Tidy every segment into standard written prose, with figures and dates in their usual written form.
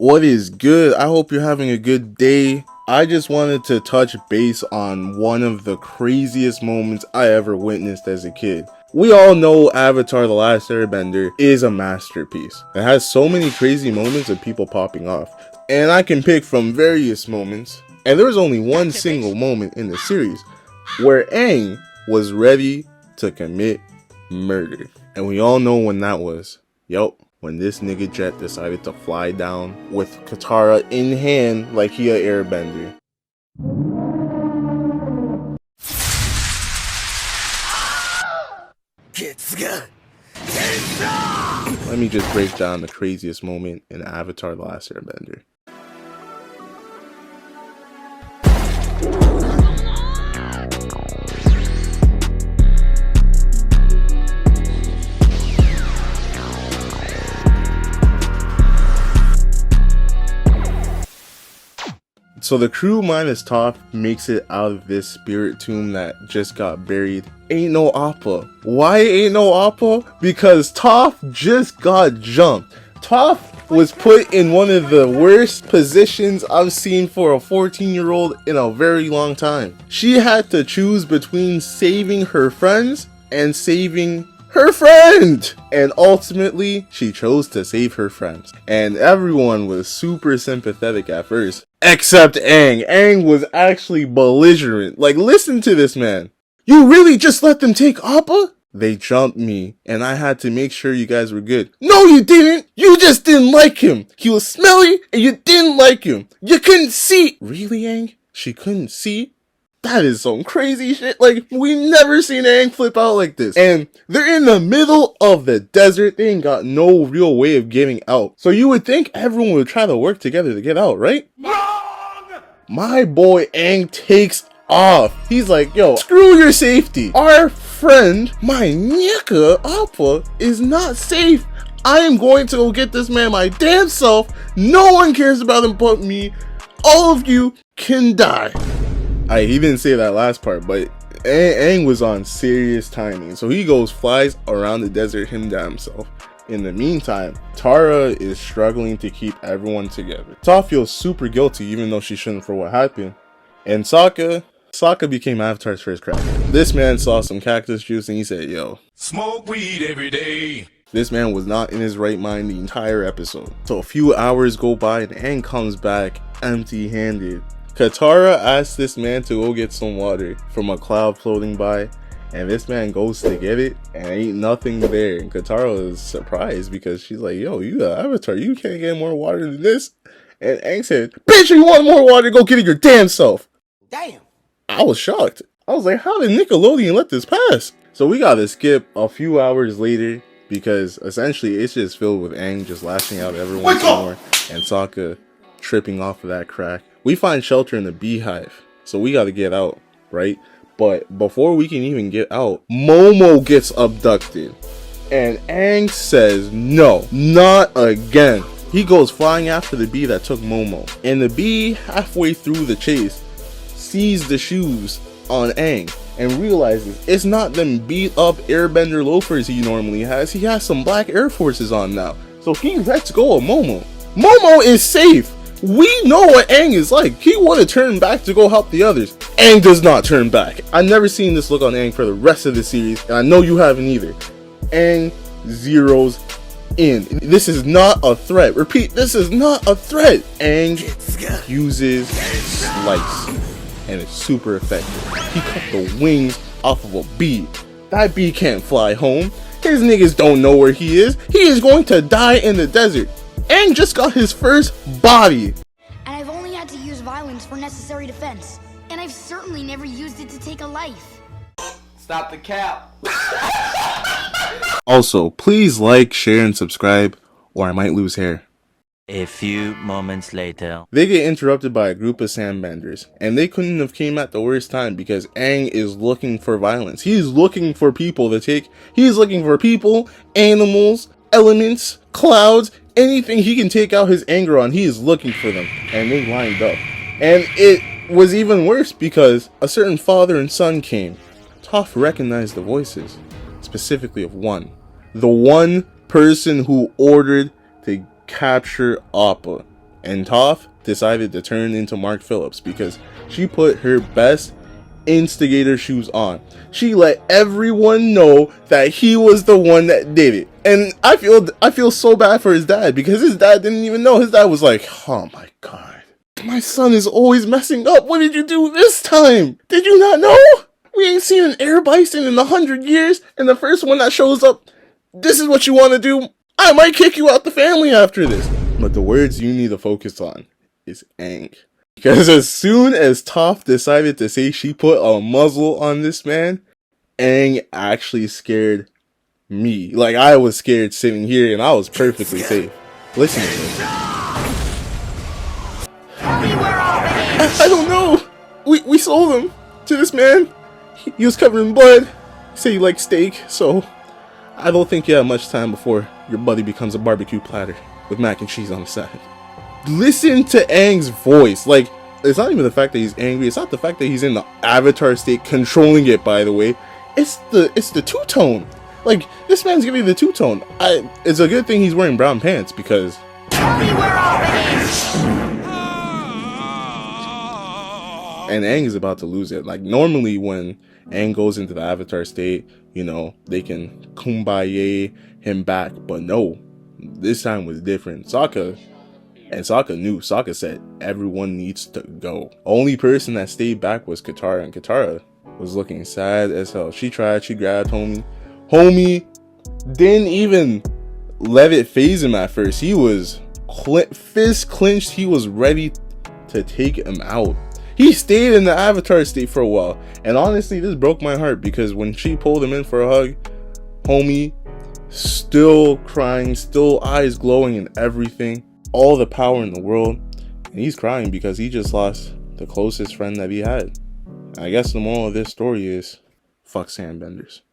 What is good? I hope you're having a good day. I just wanted to touch base on one of the craziest moments I ever witnessed as a kid. We all know Avatar: The Last Airbender is a masterpiece. It has so many crazy moments of people popping off, and I can pick from various moments. And there was only one single moment in the series where Aang was ready to commit murder. And we all know when that was. Yup. When this nigga Jet decided to fly down with Katara in hand like he a airbender. Let me just break down the craziest moment in Avatar: The Last Airbender. So the crew minus Toph makes it out of this spirit tomb that just got buried. Ain't no Appa. Why ain't no Appa? Because Toph just got jumped. Toph was put in one of the worst positions I've seen for a 14-year-old in a very long time. She had to choose between saving her friends and saving her friend, and ultimately she chose to save her friends, and everyone was super sympathetic at first except Aang. Aang was actually belligerent. Like, listen to this man. You really just let them take Appa? They jumped me and I had to make sure you guys were good. No, you didn't. You just didn't like him. He was smelly and you didn't like him. You couldn't see. Really, Aang? She couldn't see? That is some crazy shit. Like, we never seen Aang flip out like this. And they're in the middle of the desert. They ain't got no real way of getting out. So you would think everyone would try to work together to get out, right? Wrong! My boy Aang takes off. He's like, yo, screw your safety. Our friend, my nigga Appa, is not safe. I am going to go get this man my damn self. No one cares about him but me. All of you can die. He didn't say that last part, but Aang was on serious timing. So he flies around the desert him damn self. In the meantime, Tara is struggling to keep everyone together. Toph feels super guilty even though she shouldn't for what happened. And Sokka became Avatar's first cracker. This man saw some cactus juice and he said, yo, smoke weed every day. This man was not in his right mind the entire episode. So a few hours go by and Aang comes back empty-handed. Katara asks this man to go get some water from a cloud floating by, and this man goes to get it and ain't nothing there. And Katara is surprised because she's like, yo, you got Avatar, you can't get more water than this. And Aang said, bitch, you want more water, go get it your damn self. Damn. I was shocked. I was like, how did Nickelodeon let this pass? So we gotta skip a few hours later because essentially it's just filled with Aang just lashing out at everyone more and Sokka tripping off of that crack. We find shelter in the beehive, so we gotta get out, right? But before we can even get out, Momo gets abducted. And Aang says, no, not again. He goes flying after the bee that took Momo. And the bee, halfway through the chase, sees the shoes on Aang and realizes it's not them beat up airbender loafers he normally has. He has some black Air Forces on now. So he lets go of Momo. Momo is safe. We know what Aang is like. He would have turned back to go help the others. Aang does not turn back. I've never seen this look on Aang for the rest of the series, and I know you haven't either. Aang zeroes in. This is not a threat. Repeat, this is not a threat. Aang uses Slice, and it's super effective. He cut the wings off of a bee. That bee can't fly home. His niggas don't know where he is. He is going to die in the desert. Aang just got his first body. And I've only had to use violence for necessary defense. And I've certainly never used it to take a life. Stop the cap. Also, please like, share, and subscribe, or I might lose hair. A few moments later. They get interrupted by a group of sandbenders, and they couldn't have came at the worst time because Aang is looking for violence. He's looking for people to take. He's looking for people, animals, elements, clouds, anything he can take out his anger on. He is looking for them, and they lined up. And it was even worse because a certain father and son came. Toph recognized the voices, specifically of one. The one person who ordered to capture Appa. And Toph decided to turn into Mark Phillips because she put her best instigator shoes on. She let everyone know that he was the one that did it. And I feel so bad for his dad because his dad didn't even know. His dad was like, oh my god, my son is always messing up. What did you do this time? Did you not know? We ain't seen an air bison in 100 years, and the first one that shows up, this is what you want to do? I might kick you out the family after this. But the words you need to focus on is Aang. Because as soon as Toph decided to say she put a muzzle on this man, Aang actually scared me. Like, I was scared sitting here and I was perfectly safe. Listen to me. I don't know. We sold him to this man. He was covered in blood. He said he liked steak, so I don't think you have much time before your buddy becomes a barbecue platter with mac and cheese on the side. Listen to Aang's voice. Like, it's not even the fact that he's angry. It's not the fact that he's in the avatar state controlling it, by the way. It's the two-tone. Like, this man's giving the two-tone. It's a good thing he's wearing brown pants because and Aang is about to lose it. Like, normally when Aang goes into the avatar state, you know, they can kumbaya him back, but no, this time was different. Sokka knew. Sokka said everyone needs to go. Only person that stayed back was Katara, and Katara was looking sad as hell. She tried, she grabbed homie didn't even let it phase him at first. He was fist clenched. He was ready to take him out. He stayed in the avatar state for a while, and honestly this broke my heart because when she pulled him in for a hug, homie still crying, still eyes glowing and everything, all the power in the world, and he's crying because he just lost the closest friend that he had. And I guess the moral of this story is fuck sandbenders.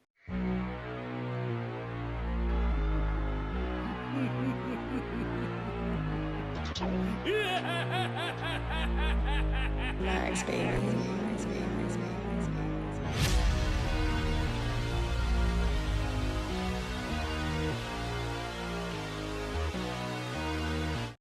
Nice, baby.